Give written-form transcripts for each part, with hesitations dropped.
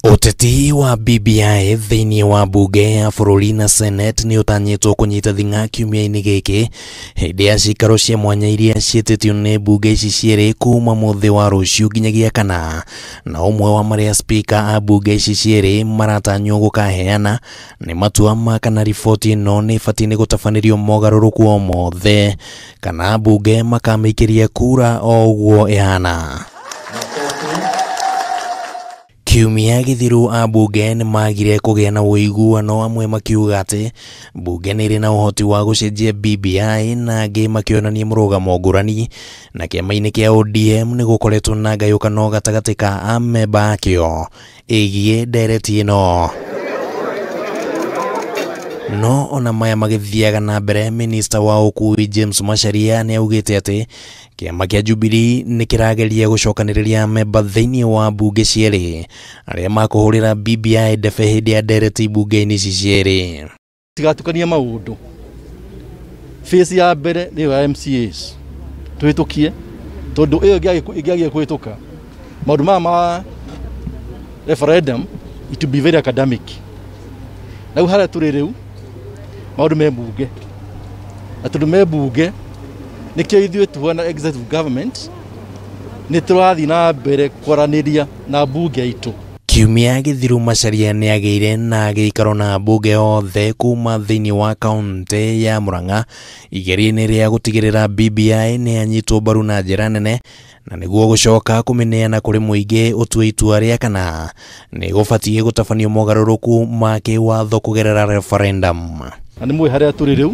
Uteti wa BBI thiini wa bunge ya bururi na Senate ni utanyitwo kunyita thinga kiumia-ini giki hindi ya ciikaro cia mwanya iria ciititio ni bunge ici cieri kuuma muthi wa ruciu nginyagia Kana, na umwe wa maria speaker a bunge ici cieri maratanywo gukaheana ni matua ma kana riboti ino ni ibatiĩ ni gũtabanirio mogarũrũku o mothe kana bunge makamĩikĩria kura o ũguo ihana. Kiumia githiru a bunge ni magire kugĩa na ũiguano amwe makiuga ati bunge nĩ ĩrĩ na ũhoti wa gũcenjia BBI na angĩ makĩonania mũrũgamo ngũrani, na kĩama-inĩ kĩa ODM nĩ gũkoretwo na ngayũkano gatagatĩ ka amemba akĩo ĩgiĩ ndereti ĩno. No ona maya magithiaga na mbere, Minister wa Ũkui James Macharia ni augĩte ati kĩama kĩa Jubilee nĩ kĩrageria gũcokanĩrĩria amemba thĩinĩ wa bunge cieri arĩa makũhũrĩra BBI ndebe hĩndĩ ya ndereti bunge-inĩ ici cieri. Tigatukania maũndũ. Phase ya mbere nĩ ya MCAs twĩtũkie tondũ ĩyo ĩngĩagia kwĩtũka maũndũ ma referendum it to be very academic. Na harĩa tũrĩ rĩu maũndũ me bunge, na tondũ me bunge nikĩo ithuĩ tuona executive government nĩ tũrathiĩ na mbere kwaranĩria na bunge itũ. Kiumia githiru Macharia nĩ agĩire na gĩikaro na bunge othe kuma thĩinĩ wa kaunti ya Murang'a igeria-inĩ rĩa gũtigĩrĩra BBI nĩ anyitwo mbaru na njĩra nene, na nĩguo gũcoka kũmĩneana kũrĩ mũingĩ ũtue itua rĩa kana nĩ gũbatiĩ gũtabanio mogarũrũku ma kĩwatho kũgerera referendum. Na nĩ mwĩ harĩa tũrĩ rĩu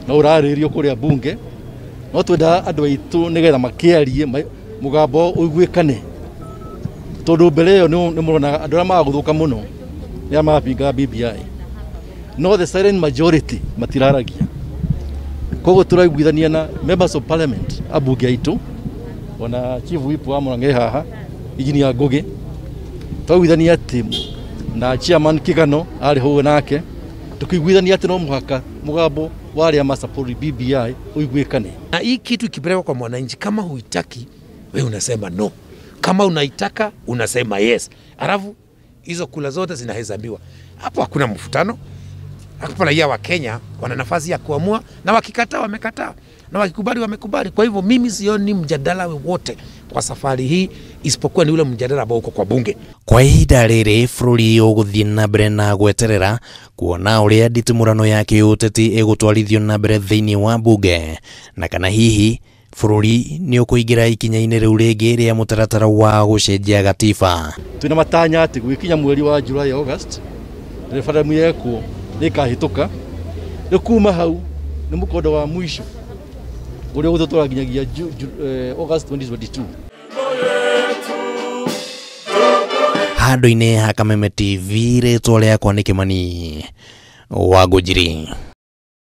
no ũrarĩrio kũrĩa bunge, no twenda andũ aitũ nĩgetha makĩarie mũgambo ũiguĩkane, tondũ mbere ĩyo nĩ mũrona andũ arĩa magũthũka mũno nĩ mapinga BBI, no the silent majority matiraragia. Koguo tũraiguithania na members of parliament a bunge aitũ, ona chief whip wa Murang'a haha injinia Ngugi, twaiguithania atĩ na chairman Kigano arĩ ho nake, tukiguithania atĩ no mũhaka mũgambo wa arĩa masapoti BBI ũiguĩkane. Na hii kitu ikipelekwa kwa mwananchi, kama huitaki wewe unasema no, kama unaitaka unasema yes, alafu hizo kula zote zinahesabiwa. Hapo hakuna mfutano. Hapo raia wa Kenya wana nafasi ya kuamua, na wakikataa wamekataa, na wakikubali wamekubali. Kwa hivyo mimi sioni mjadala wote kwa safari hii isipokuwa ni ule mjadala ambao uko kwa bunge. Kwa ihinda rĩrĩ bũrũri ũgũthiĩ na mbere na gweterera kuona ũrĩa nditimũrano ya kĩũteti ĩgũtwarithio na mbere thĩinĩ wa bunge, na kana hihi bũrũri nĩ ũkũingĩra ikinya-inĩ rĩu rĩngĩ rĩa mũtaratara wa gũcenjia gatiba. Twĩna matanya atĩ gũkinya mweri wa July August referendum yekwo nĩkahĩtũka, nĩ kuma hau nĩ mũkondo wa mwisho ũrĩa ũgũtũtwara nginyagia August 2022. Handũ-inĩ ha Kameme TV, rĩtwa rĩakwa nĩ Kimani wa Ngũnjiri.